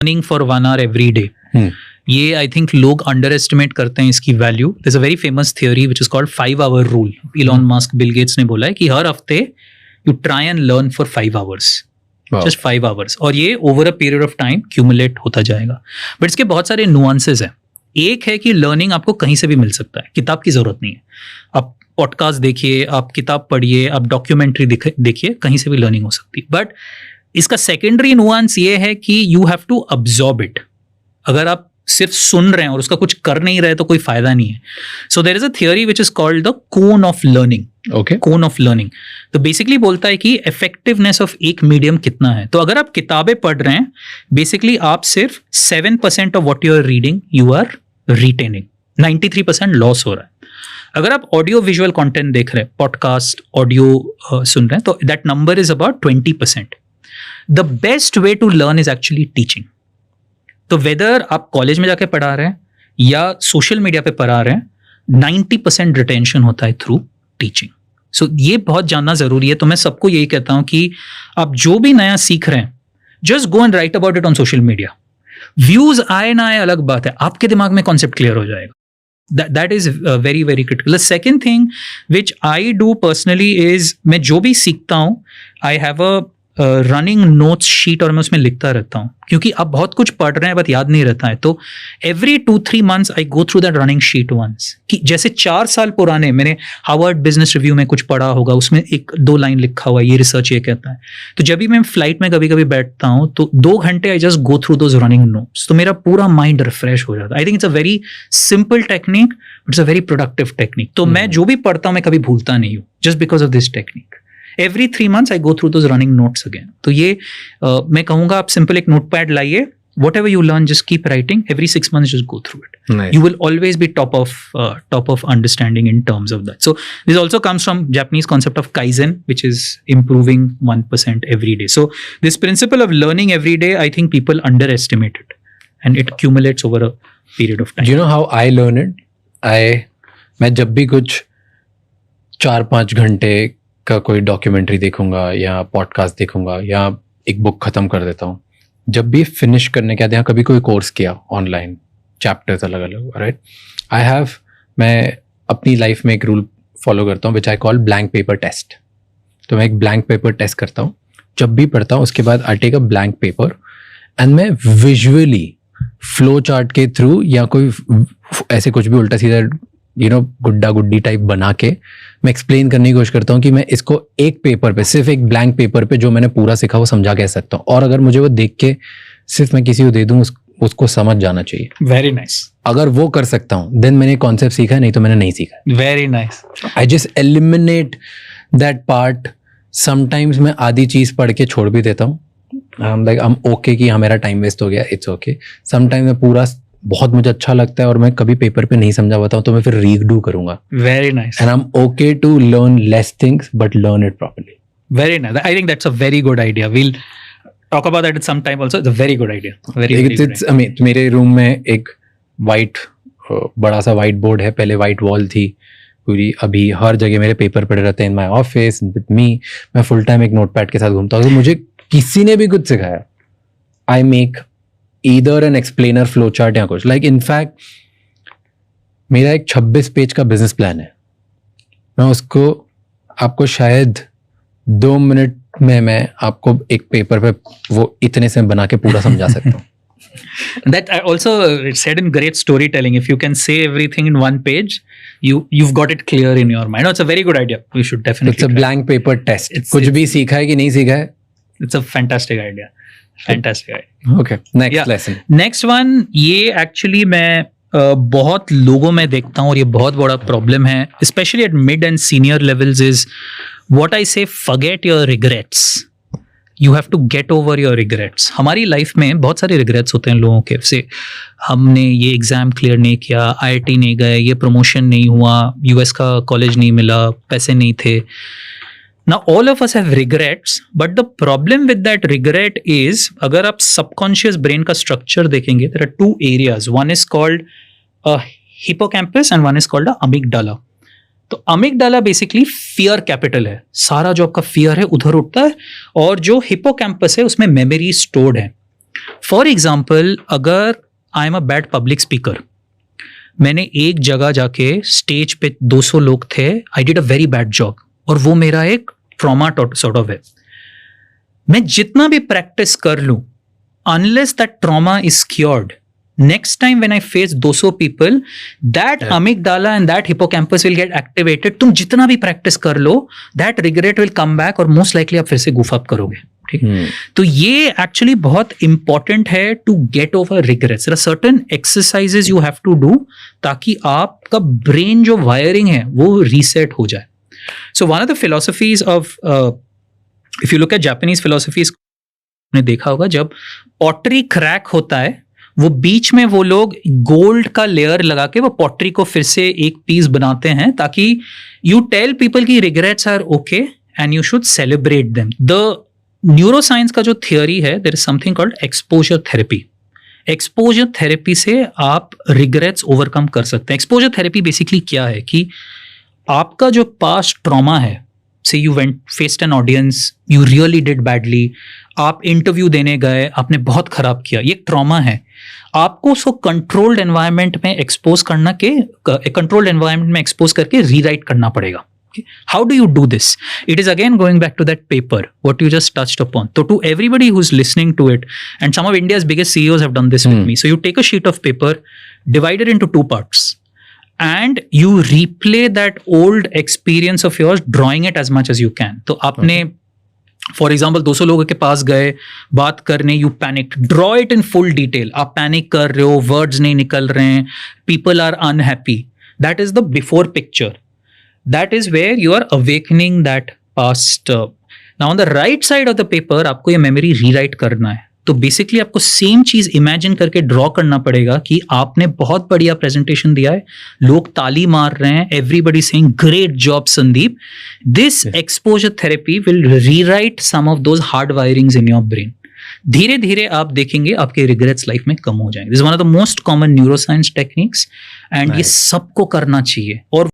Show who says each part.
Speaker 1: Learning for 1 hour every day. ये I think लोग underestimate करते हैं इसकी value. There is a very famous theory which is called 5 hour rule. Elon Musk, Bill Gates ने बोला है कि हर हफ्ते you try and learn for 5 hours. Just 5 hours. और ये over a period of time cumulate होता जाएगा. बट इसके बहुत सारे नुआंसेस हैं. एक है कि लर्निंग आपको कहीं से भी मिल सकता है, किताब की जरूरत नहीं है. आप पॉडकास्ट देखिए, आप किताब पढ़िए, आप डॉक्यूमेंट्री देखिए, कहीं से भी लर्निंग हो सकती है. बट इसका सेकेंडरी नुआंस ये है कि you have to absorb it. अगर आप सिर्फ सुन रहे हैं और उसका कुछ कर नहीं रहे तो कोई फायदा नहीं है. So there is a theory which is called the cone of learning. Okay, cone of learning. तो बेसिकली बोलता है कि इफेक्टिवनेस ऑफ एक मीडियम कितना है. तो अगर आप किताबें पढ़ रहे हैं, बेसिकली आप सिर्फ 7% of what you are reading you are retaining. 93% loss हो रहा है. अगर आप ऑडियो विजुअल कंटेंट देख रहे हैं, पॉडकास्ट, ऑडियो सुन रहे हैं, तो that number is about 20%. The best way to learn is actually teaching. तो वेदर आप कॉलेज में जाके पढ़ा रहे हैं या सोशल मीडिया पे पढ़ा रहे हैं, 90% रिटेंशन होता है थ्रू टीचिंग. सो ये बहुत जानना जरूरी है. तो मैं सबको यही कहता हूं कि आप जो भी नया सीख रहे हैं, just go and right about it on social media. Views आए ना आए अलग बात है, आपके दिमाग में कॉन्सेप्ट क्लियर हो जाएगा. That is very very critical. The second thing which I do personally is मैं जो भी सीखता हूँ, I have a running notes sheet और मैं उसमें लिखता रहता हूँ. क्योंकि आप बहुत कुछ पढ़ रहे हैं बट याद नहीं रहता है. तो every 2-3 months I go through that running sheet once. कि जैसे 4 साल पुराने मैंने हार्वर्ड बिजनेस रिव्यू में कुछ पढ़ा होगा, उसमें 1-2 लाइन लिखा हुआ है, ये रिसर्च ये कहता है. तो जब भी मैं फ्लाइट में कभी कभी बैठता हूँ तो 2 घंटे I just go through those running notes. तो मेरा पूरा माइंड रिफ्रेश हो जाता है. I think it's a very simple technique, it's a very productive technique. तो मैं जो भी पढ़ता हूँ मैं कभी भूलता नहीं हूँ, just because of this technique. Every 3 months I go through those running notes again. तो ये मैं कहूँगा आप सिंपल एक नोटपैड लाइए, whatever you learn just keep writing. Every 6 months just go through it. Nice. You will always be top of understanding in terms of that. So this also comes from Japanese concept of Kaizen, which is improving 1% every day. So this principle of learning every day, I think people underestimate it, and it accumulates over a period of time.
Speaker 2: Do you know how I learn it? मैं जब भी कुछ 4-5 घंटे का कोई documentary देखूंगा या podcast देखूंगा या एक बुक खत्म कर देता हूँ. जब भी फिनिश करने के बाद यहाँ कभी कोई कोर्स किया ऑनलाइन, चैप्टर्स अलग अलग, राइट, मैं अपनी लाइफ में एक रूल फॉलो करता हूँ which I call blank paper test. तो मैं एक ब्लैंक पेपर टेस्ट करता हूँ जब भी पढ़ता हूँ. उसके बाद I take a blank paper and मैं विजुअली फ्लो चार्ट के थ्रू या कोई ऐसे कुछ भी उल्टा सीधा गुड्डा गुड्डी टाइप बना के मैं एक्सप्लेन करने की कोशिश करता हूँ कि मैं इसको एक पेपर पे, सिर्फ एक ब्लैंक पेपर पे जो मैंने पूरा सीखा वो समझा कह सकता हूँ. और अगर मुझे वो देख के सिर्फ मैं किसी को दे दूँ, उसको समझ जाना चाहिए.
Speaker 1: Very nice.
Speaker 2: अगर वो कर सकता हूँ देन मैंने कॉन्सेप्ट सीखा है, नहीं तो मैंने नहीं सीखा.
Speaker 1: Very nice.
Speaker 2: I just eliminate that part. Sometimes मैं आधी चीज पढ़ के छोड़ भी देता हूँ. आई एम ओके कि हाँ मेरा टाइम वेस्ट हो गया, इट्स ओके. समटाइम्स मैं पूरा बहुत मुझे अच्छा लगता है और मैं कभी पेपर पे नहीं समझा पाता हूँ तो मैं फिर रीडू करूंगा.
Speaker 1: Very nice.
Speaker 2: And I am okay to learn less things but learn it properly.
Speaker 1: Very nice. I think that's a very good idea. We'll talk about that some time also. It's a very good idea. Very
Speaker 2: मेरे room में एक बड़ा सा white board है. पहले white wall थी पूरी. अभी हर जगह मेरे पेपर पड़े रहते हैं इन माई ऑफिस विद मी. मैं फुल टाइम एक नोटपैड के साथ घूमता हूँ. तो मुझे किसी ने भी कुछ सिखाया, I make either an explainer flow chart या कुछ. Like in fact मेरा एक 26 पेज का बिजनेस प्लान है. मैं उसको आपको शायद 2 मिनट में मैं आपको एक पेपर पे वो इतने से बना के पूरा समझा सकता हूँ.
Speaker 1: That I also said in great storytelling. If you can say everything in one page, you've got it clear in your mind. No, it's a very good idea. We should definitely.
Speaker 2: It's a blank paper test. कुछ भी सीखा है कि नहीं सीखा है.
Speaker 1: It's a fantastic idea. Fantastic.
Speaker 2: Okay. Next lesson.
Speaker 1: Next one, ये actually मैं बहुत लोगों में देखता हूँ और ये बहुत बड़ा प्रॉब्लम है, especially at mid and senior levels, is what I say, forget your regrets. You have to get over your regrets. हमारी लाइफ में बहुत सारे रिग्रेट्स होते हैं लोगों के. से हमने ये एग्जाम क्लियर नहीं किया, IIT नहीं गए, ये प्रमोशन नहीं हुआ, US का कॉलेज नहीं मिला, पैसे नहीं थे. Now all of us have regrets, but the problem with that regret is, अगर आप subconscious brain का structure देखेंगे, there are 2 areas. One is called a hippocampus and one is called a amygdala. तो amygdala basically fear capital है. सारा जो आपका fear है उधर उठता है, और जो hippocampus है उसमें memory stored है. फॉर एग्जाम्पल, अगर I am a bad public speaker, मैंने एक जगह जाके स्टेज पे 200 लोग थे, I did a very bad job, और वो मेरा एक ट्रॉमा सॉर्ट ऑफ है, मैं जितना भी प्रैक्टिस कर लूं, unless that trauma is cured, next time when I face 200 people, that amygdala and that hippocampus will get activated. तुम जितना भी प्रैक्टिस कर लो, that regret will come back और most likely आप फिर से goof up करोगे. ठीक, तो ये एक्चुअली बहुत इंपॉर्टेंट है to get over regrets. There are certain exercises you have to do ताकि आपका ब्रेन जो वायरिंग है वो रीसेट हो जाए. So one of the philosophies of, if you look at Japanese philosophies, ने देखा होगा जब पॉटरी क्रैक होता है, वो बीच में वो लोग गोल्ड का लेयर लगा के वो पॉटरी को फिर से एक पीस बनाते हैं, ताकि यू टेल पीपल की regrets are okay and you should celebrate them. The neuroscience का जो थियोरी है, there is something called exposure therapy. Exposure therapy से आप रिग्रेट्स ओवरकम कर सकते हैं. एक्सपोजर थेरेपी बेसिकली क्या है कि आपका जो पास्ट ट्रॉमा है, से you went faced an audience, you really did badly, आप इंटरव्यू देने गए, आपने बहुत खराब किया, ये ट्रॉमा है. आपको उसको कंट्रोल्ड एनवायरनमेंट में एक्सपोज करना के, कंट्रोल्ड एनवायरनमेंट में एक्सपोज करके रीराइट करना पड़ेगा. How do you do this? It is again going back to that paper, what you just touched upon. So to everybody who's listening to it, and some of India's biggest CEOs have done this with me. So you take a sheet of paper, divide it into 2 parts, and you replay that old experience of yours, drawing it as much as you can. तो आपने for example 200 लोगों के पास गए बात करने, you panic, draw it in full detail. आप panic कर रहे हो, वर्ड्स नहीं निकल रहे हैं, people are unhappy. That is the before picture. That is where you are awakening that past. Now on the right side of the paper आपको ये memory rewrite करना है. तो बेसिकली आपको सेम चीज इमेजिन करके ड्रॉ करना पड़ेगा कि आपने बहुत बढ़िया प्रेजेंटेशन दिया है, लोग ताली मार रहे हैं, everybody saying great job Sandeep. This exposure therapy will rewrite some of those hard wirings in your brain. धीरे धीरे आप देखेंगे आपके रिग्रेट्स लाइफ में कम हो जाएंगे. This is one of the most common neuroscience techniques, and ये सबको करना चाहिए. और